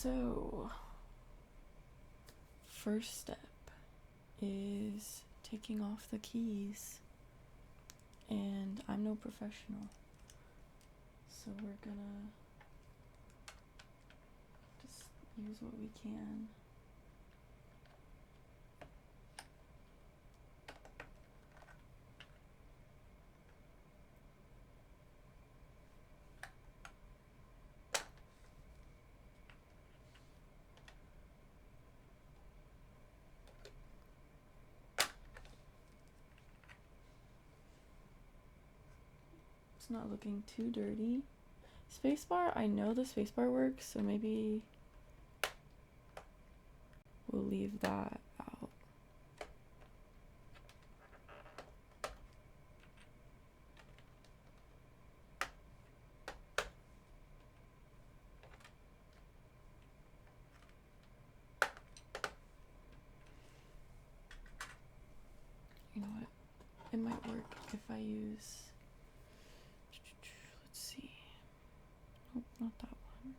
So, first step is taking off the keys, and I'm no professional, so we're gonna just use what we can. It's not looking too dirty. Spacebar, I know the spacebar works, so maybe we'll leave that out. You know what? It might work if I use, let's see. Nope, not that one.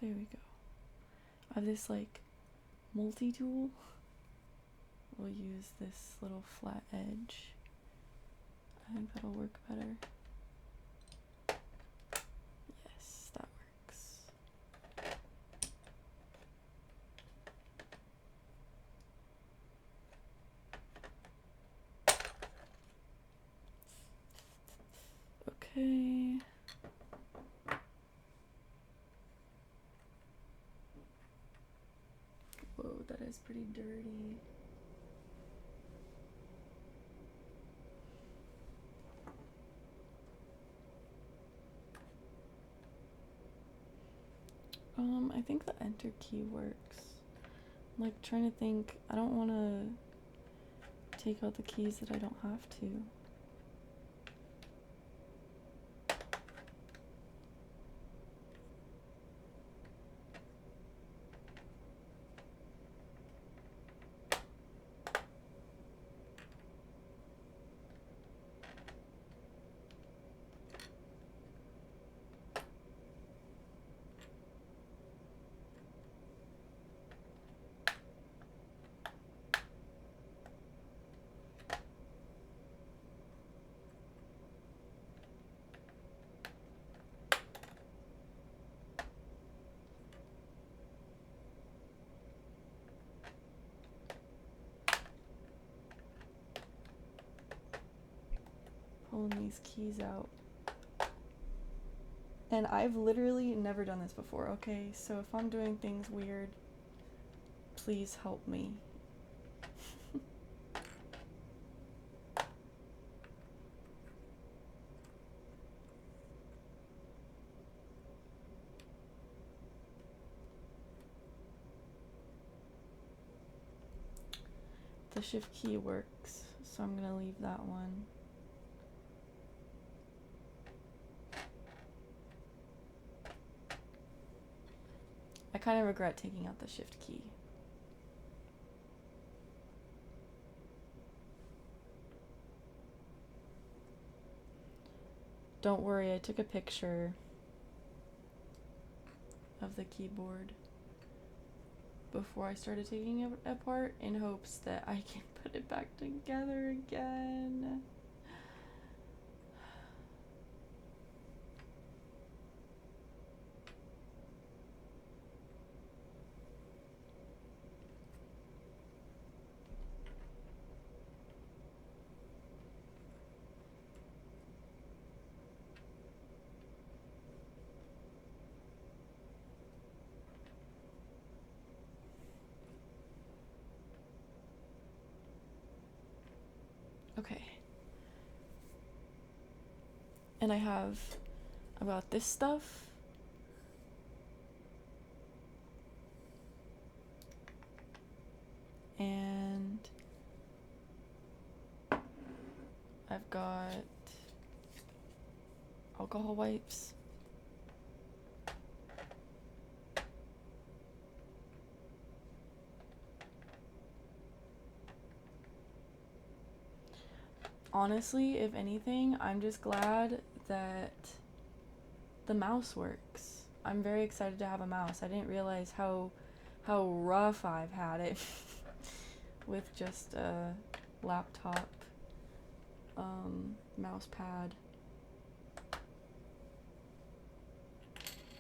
There we go. I have this like multi-tool. We'll use this little flat edge. I think that'll work better. Yes, that works. Okay. Whoa, that is pretty dirty. I think the enter key works. I'm like trying to think. I don't want to take out the keys that I don't have to. Pulling these keys out. And I've literally never done this before, okay? So if I'm doing things weird, please help me. The shift key works, so I'm gonna leave that one. I kind of regret taking out the shift key. Don't worry, I took a picture of the keyboard before I started taking it apart in hopes that I can put it back together again. Okay. And I have about this stuff. And I've got alcohol wipes. Honestly, if anything, I'm just glad that the mouse works. I'm very excited to have a mouse. I didn't realize how rough I've had it with just a laptop mouse pad.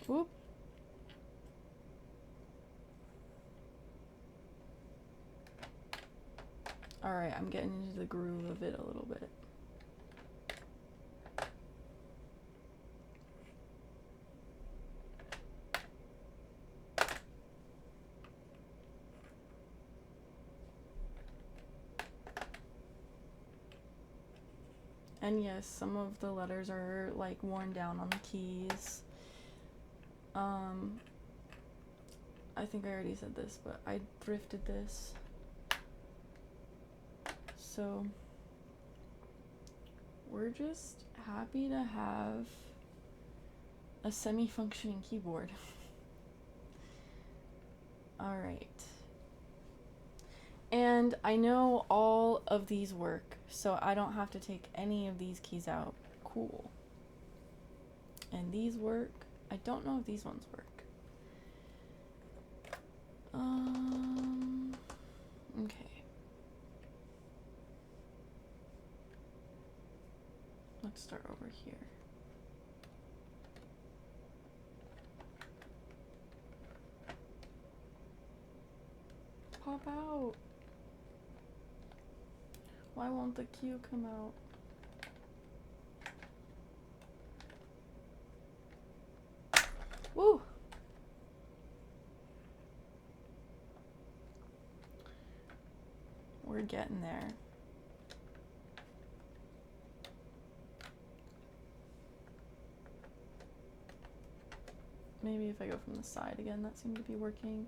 Whoop. Alright, I'm getting into the groove of it a little bit. And yes, some of the letters are like worn down on the keys. I think I already said this, but I thrifted this. So we're just happy to have a semi-functioning keyboard. All right. And I know all of these work, so I don't have to take any of these keys out. Cool. And these work. I don't know if these ones work. Okay. Let's start over here. Pop out. Why won't the Q come out? Woo! We're getting there. Maybe if I go from the side again, that seemed to be working.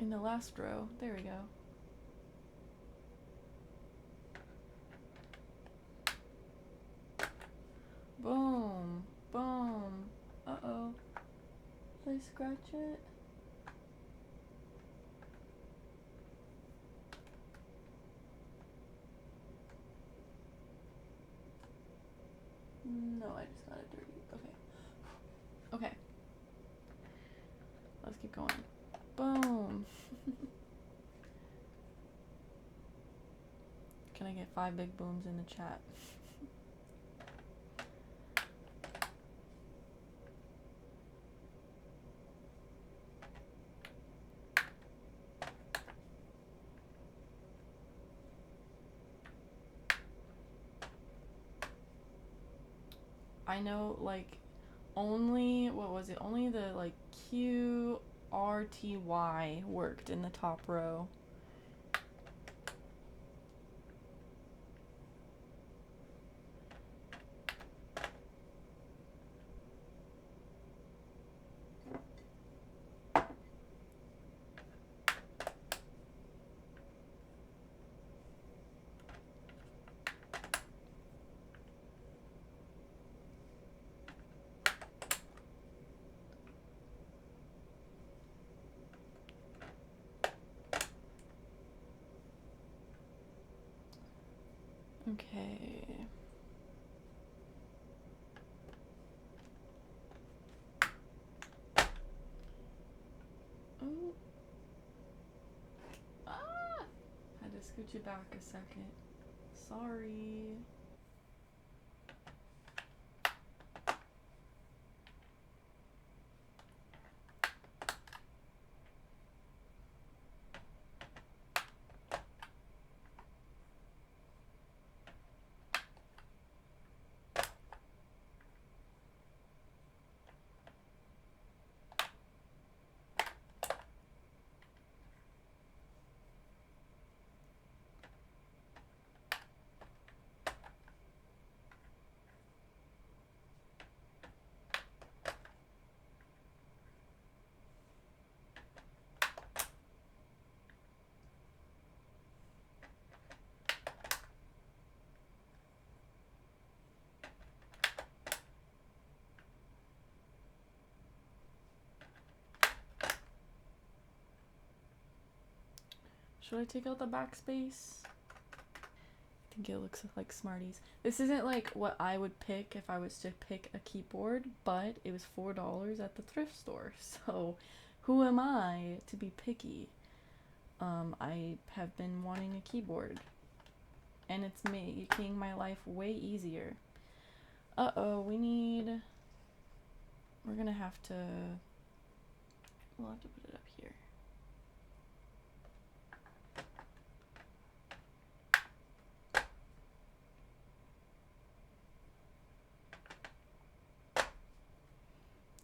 In the last row, there we go. Boom, boom. Uh-oh. Did I scratch it? No, I just got it dirty. Okay. Okay. Let's keep going. Boom. Can I get 5 big booms in the chat? I know, like, only, what was it? Only the, like, QRTY worked in the top row. Okay. Oh. Ah! Had to scooch it back a second. Sorry. Should I take out the backspace? I think it looks like Smarties. This isn't like what I would pick if I was to pick a keyboard, but it was $4 at the thrift store. So who am I to be picky? I have been wanting a keyboard, and it's making my life way easier. Uh-oh, we're gonna have to, we'll have to put it up here.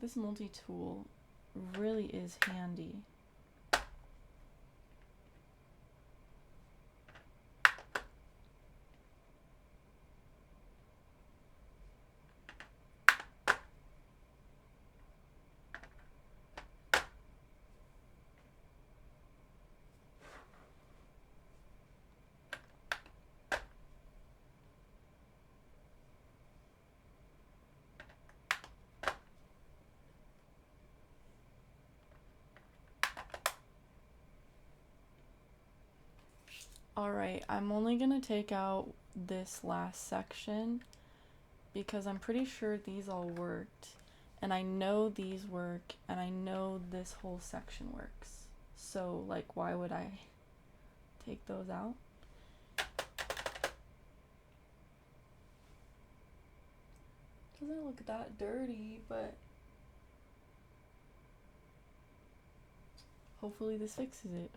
This multi-tool really is handy. Alright, I'm only gonna take out this last section because I'm pretty sure these all worked, and I know these work, and I know this whole section works. So, like, why would I take those out? Doesn't look that dirty, but hopefully this fixes it.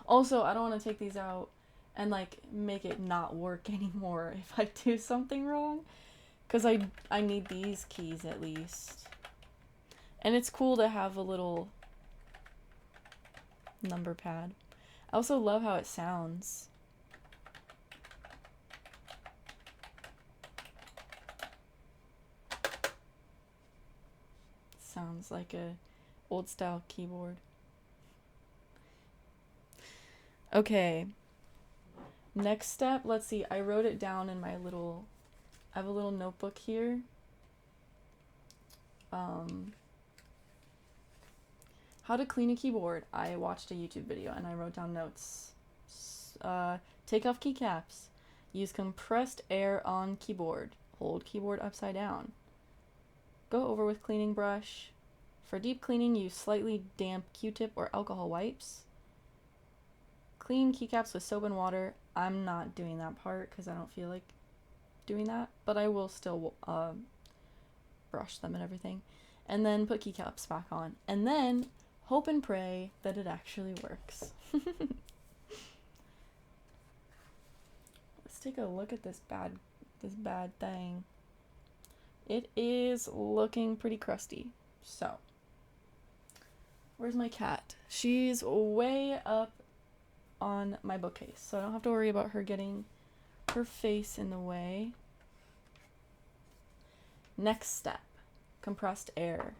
Also, I don't want to take these out and like make it not work anymore if I do something wrong, because I need these keys at least. And it's cool to have a little number pad. I also love how it sounds. Sounds like a old style keyboard. Okay. Next step, let's see. I wrote it down in my little, I have a little notebook here. How to clean a keyboard. I watched a YouTube video and I wrote down notes. Take off keycaps. Use compressed air on keyboard. Hold keyboard upside down. Go over with cleaning brush. For deep cleaning, use slightly damp Q-tip or alcohol wipes. Clean keycaps with soap and water. I'm not doing that part because I don't feel like doing that, but I will still brush them and everything. And then put keycaps back on. And then hope and pray that it actually works. Let's take a look at this bad thing. It is looking pretty crusty. So, where's my cat? She's way up on my bookcase, so I don't have to worry about her getting her face in the way. Next step, compressed air.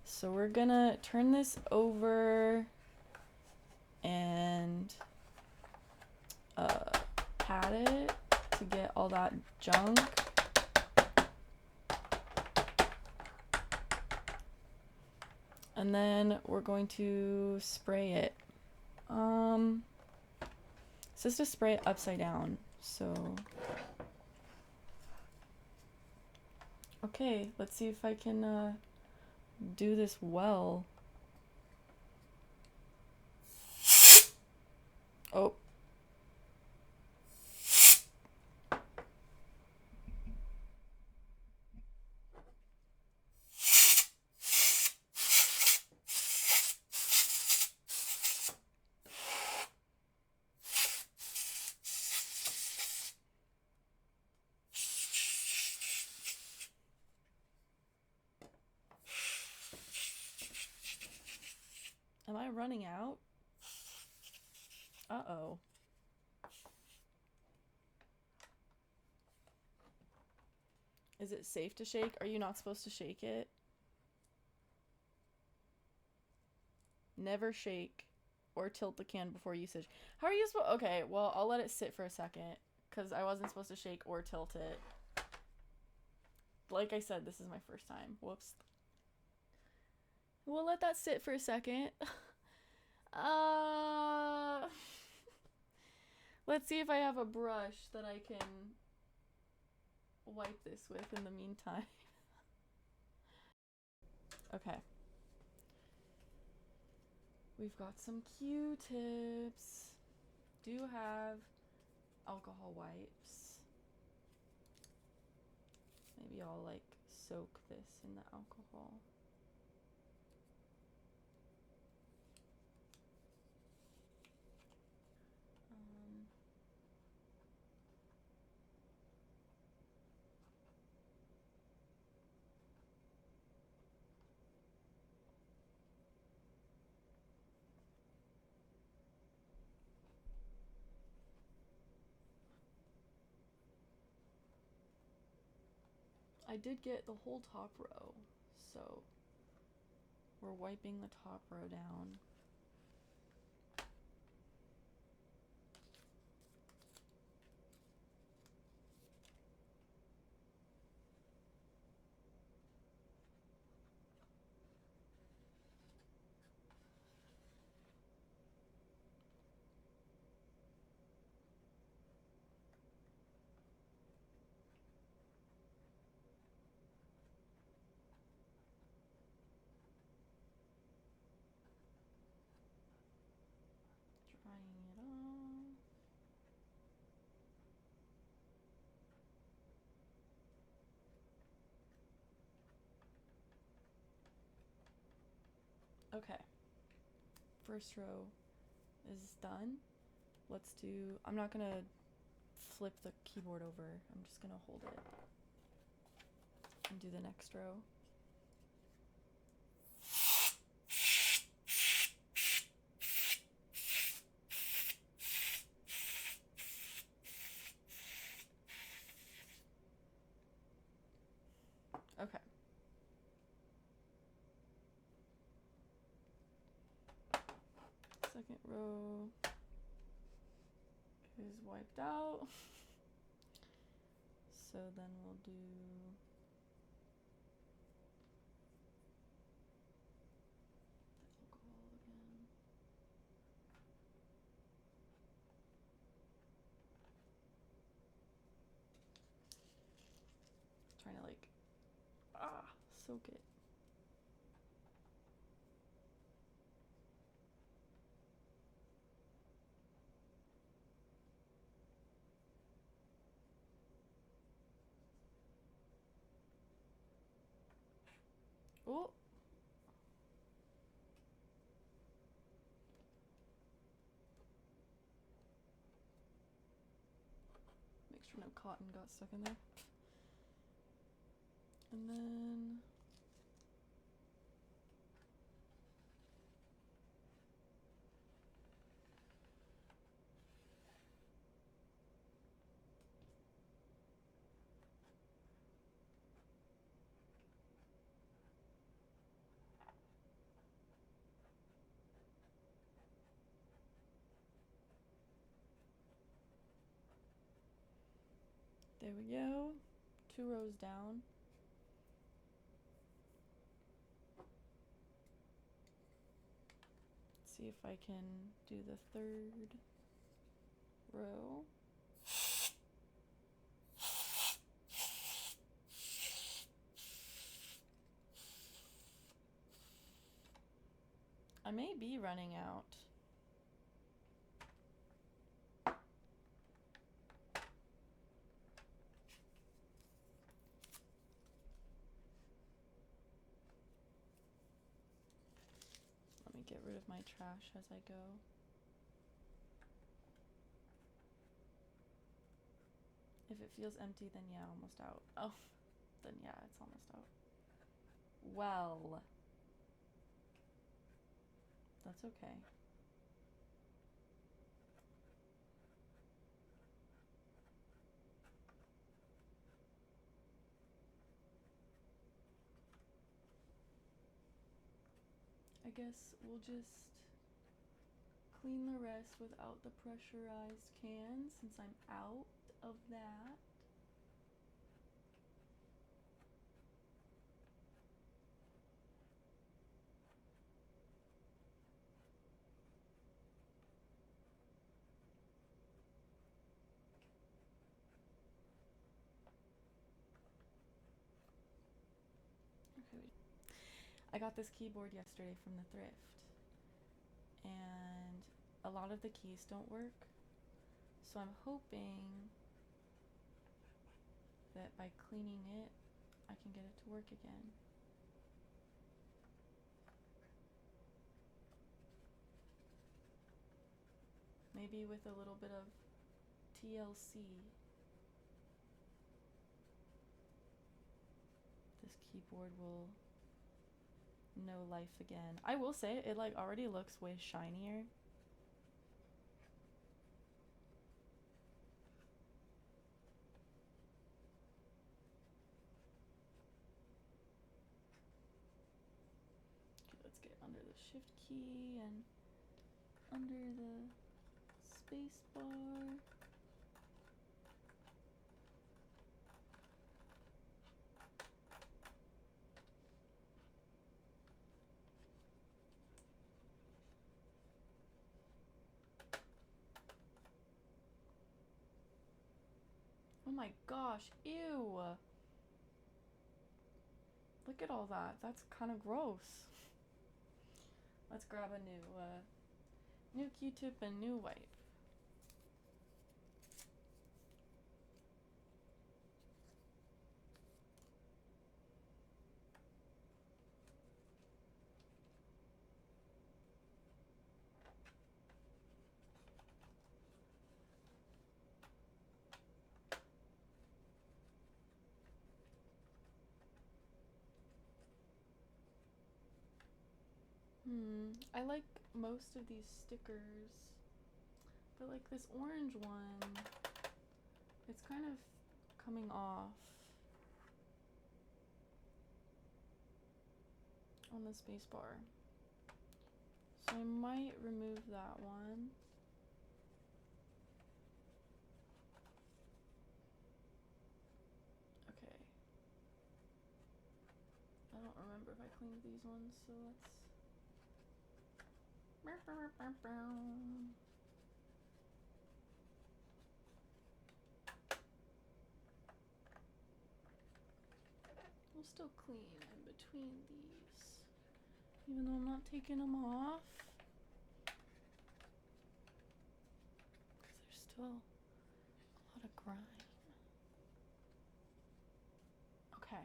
So we're gonna turn this over and pat it to get all that junk. And then we're going to spray it. It says to spray it upside down, so. Okay, let's see if I can do this well. Oh. Am I running out? Uh-oh. Is it safe to shake? Are you not supposed to shake it? Never shake or tilt the can before usage. How are you supposed? Okay, well, I'll let it sit for a second because I wasn't supposed to shake or tilt it. Like I said, this is my first time. Whoops. We'll let that sit for a second. Let's see if I have a brush that I can wipe this with in the meantime. Okay. We've got some Q-tips. Do have alcohol wipes. Maybe I'll like soak this in the alcohol. I did get the whole top row, so we're wiping the top row down. Drying it off. Okay. First row is done. Let's do, I'm not gonna flip the keyboard over. I'm just gonna hold it and do the next row. Okay. Second row is wiped out. So then we'll do alcohol again. Trying to like soak it. Oh. Make sure no cotton got stuck in there. And then there we go. 2 rows down. Let's see if I can do the third row. I may be running out. Let me get rid of my trash as I go. If it feels empty, then yeah, almost out. Oh, then yeah, it's almost out. Well, that's okay. I guess we'll just clean the rest without the pressurized can since I'm out of that. Okay. I got this keyboard yesterday from the thrift, and a lot of the keys don't work. So I'm hoping that by cleaning it, I can get it to work again. Maybe with a little bit of TLC, this keyboard will know life again. I will say it like already looks way shinier. Okay, let's get under the shift key and under the space bar. Oh my gosh, ew. Look at all that. That's kind of gross. Let's grab a new Q-tip and new wipe. I like most of these stickers, but like this orange one, it's kind of coming off on the space bar. So I might remove that one. Okay. I don't remember if I cleaned these ones, so let's... We'll still clean in between these, even though I'm not taking them off, because there's still a lot of grime. Okay.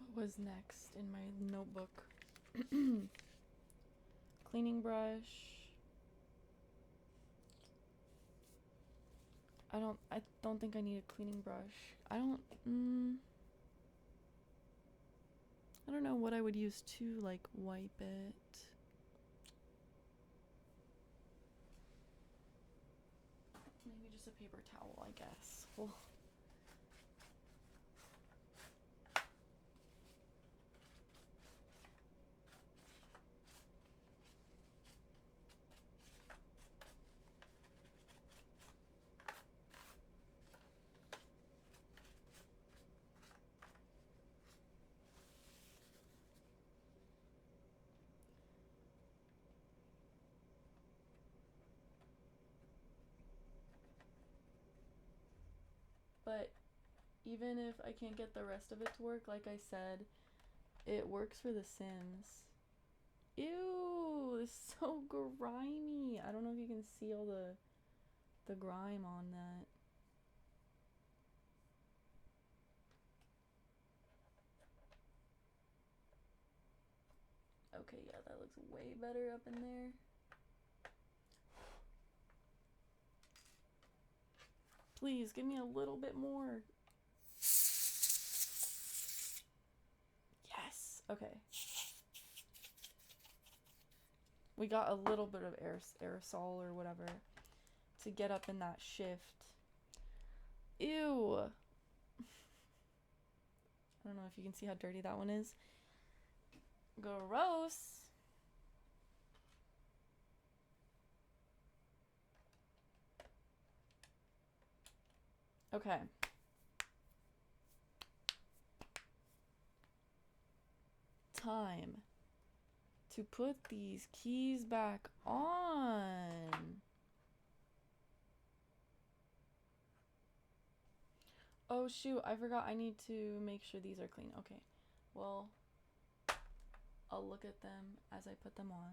What was next in my notebook? Cleaning brush. I don't think I need a cleaning brush. I don't know what I would use to like wipe it. Maybe just a paper towel, I guess. Well, but even if I can't get the rest of it to work, like I said, it works for The Sims. Ew, it's so grimy. I don't know if you can see all the grime on that. Okay, yeah, that looks way better up in there. Please, give me a little bit more. Yes, okay. We got a little bit of aerosol or whatever to get up in that shift. Ew. I don't know if you can see how dirty that one is. Gross. Okay. Time to put these keys back on. Oh shoot, I forgot I need to make sure these are clean. Okay. Well, I'll look at them as I put them on.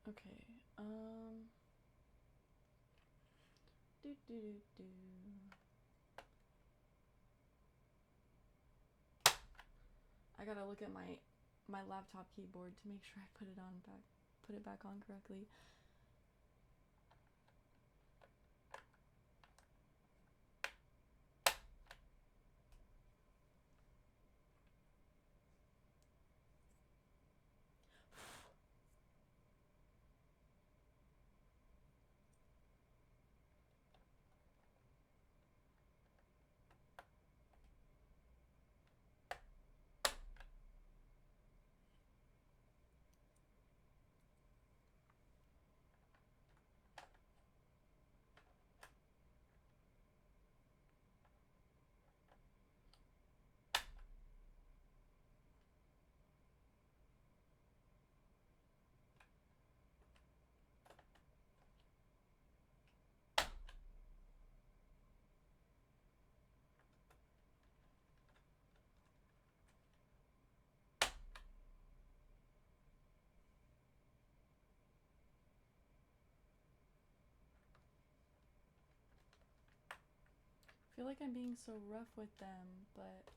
Okay. Do do do do. I gotta look at my laptop keyboard to make sure I put it back on correctly. I feel like I'm being so rough with them, but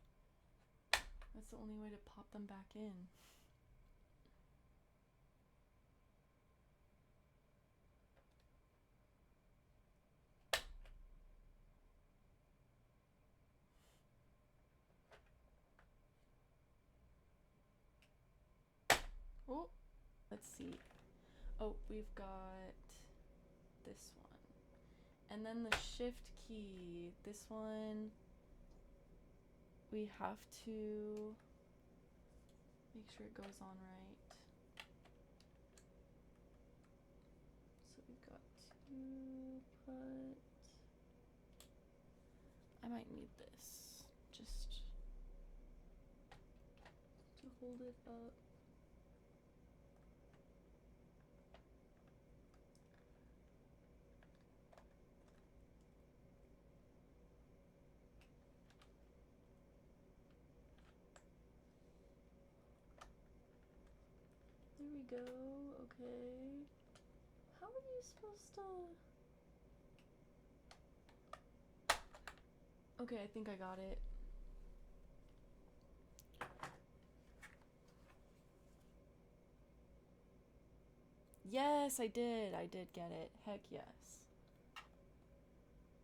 that's the only way to pop them back in. Oh, let's see. Oh, we've got this one. And then the shift key. This one, we have to make sure it goes on right. So we've got to put... I might need this just to hold it up. There we go. Okay. How are you supposed to... Okay, I think I got it. Yes, I did. I did get it. Heck yes.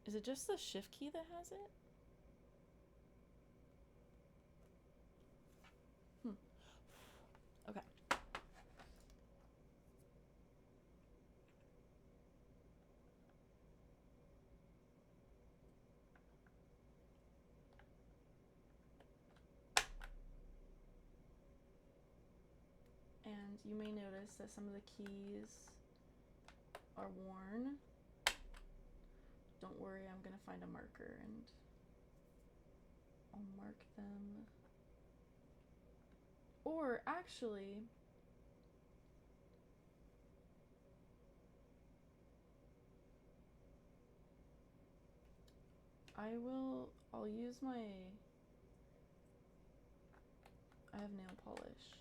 Is it just the shift key that has it? Okay. And you may notice that some of the keys are worn. Don't worry, I'm gonna find a marker and I'll mark them. Or actually, I'll use my, I have nail polish.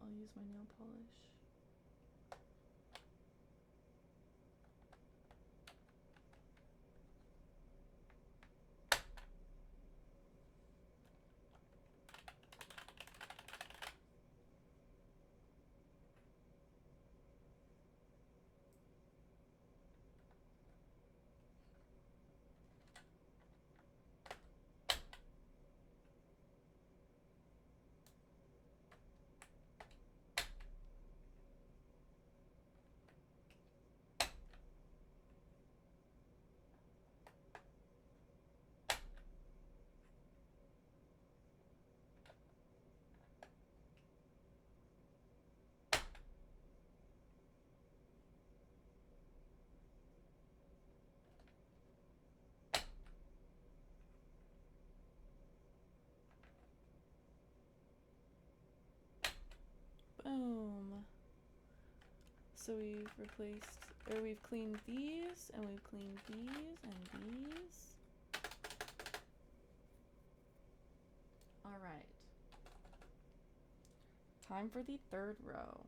I'll use my nail polish. Boom. So we've replaced, or we've cleaned these, and we've cleaned these, and these. All right. Time for the third row.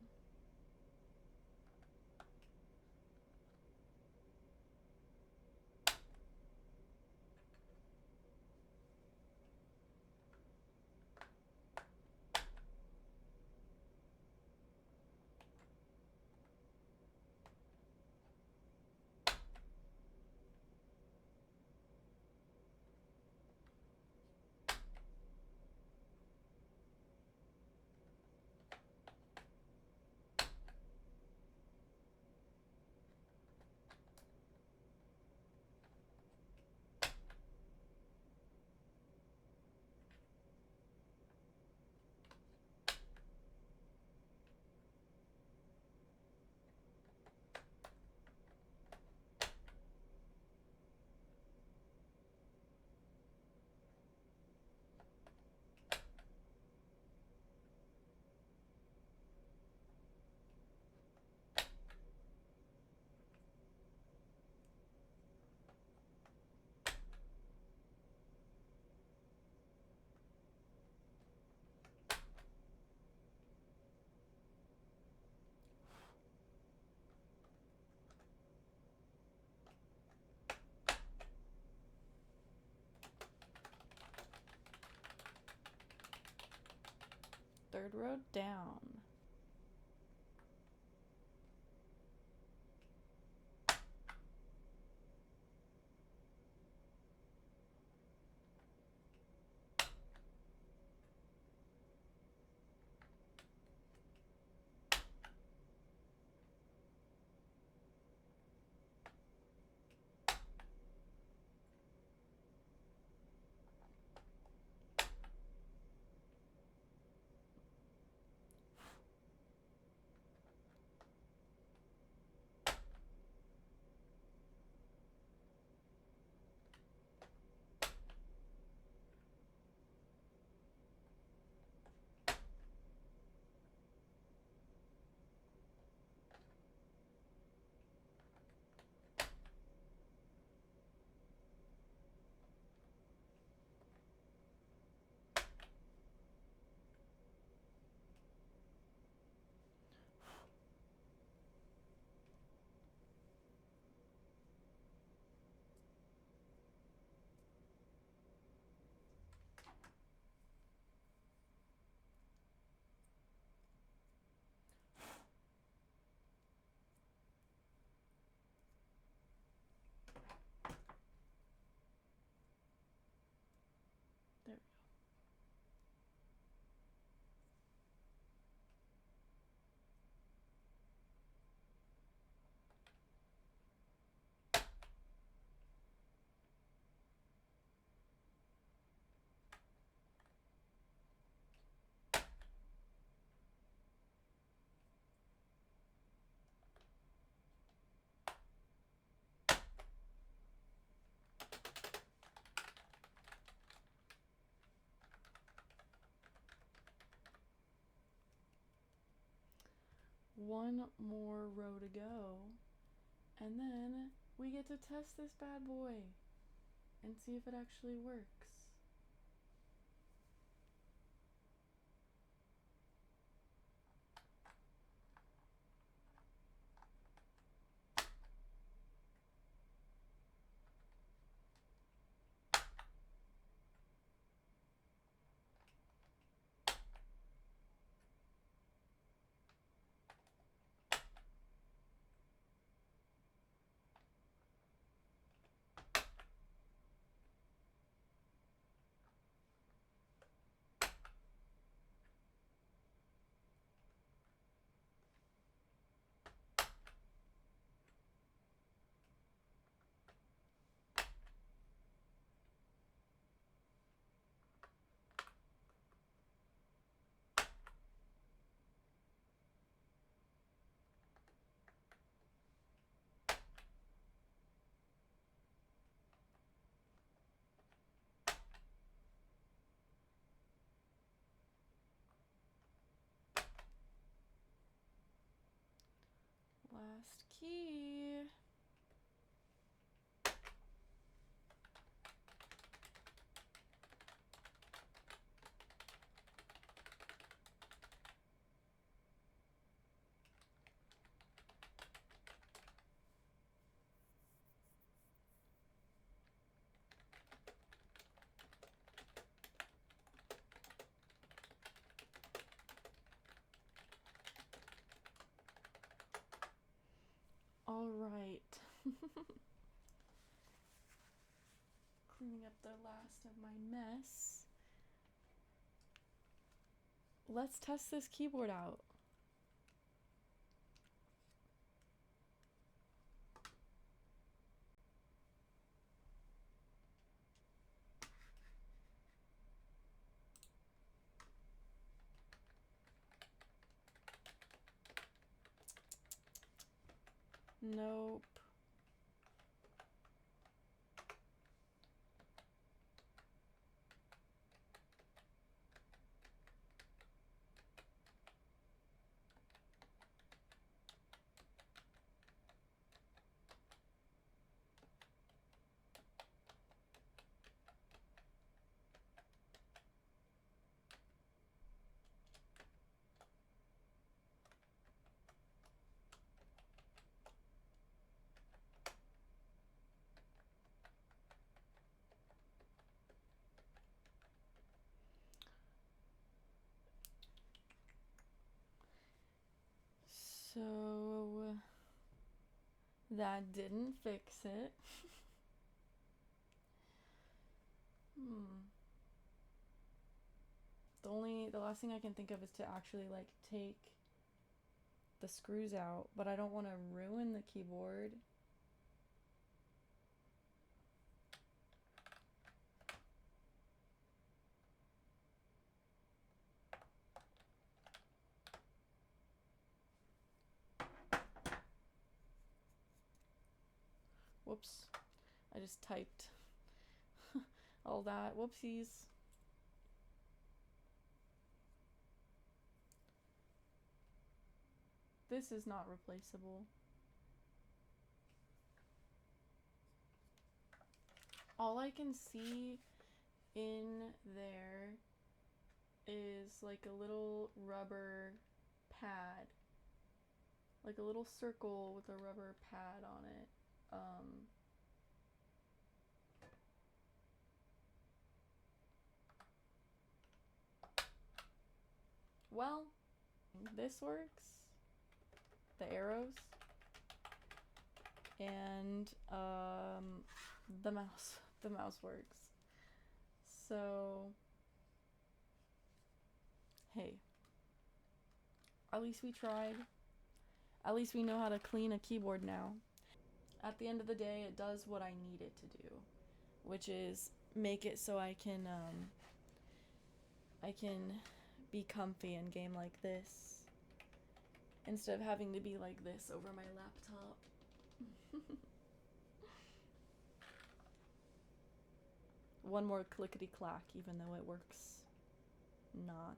Third row down. There we go. One more row to go, and then we get to test this bad boy and see if it actually works. last key. All right. Cleaning up the last of my mess. Let's test this keyboard out. Nope. So that didn't fix it. The last thing I can think of is to actually like take the screws out, but I don't want to ruin the keyboard. Whoops. I just typed all that. Whoopsies. This is not replaceable. All I can see in there is like a little rubber pad. Like a little circle with a rubber pad on it. Well, this works. The arrows. And the mouse works. So hey, at least we tried. At least we know how to clean a keyboard now. At the end of the day, it does what I need it to do, which is make it so I can be comfy and game like this instead of having to be like this over my laptop. One more clickety clack, even though it works not.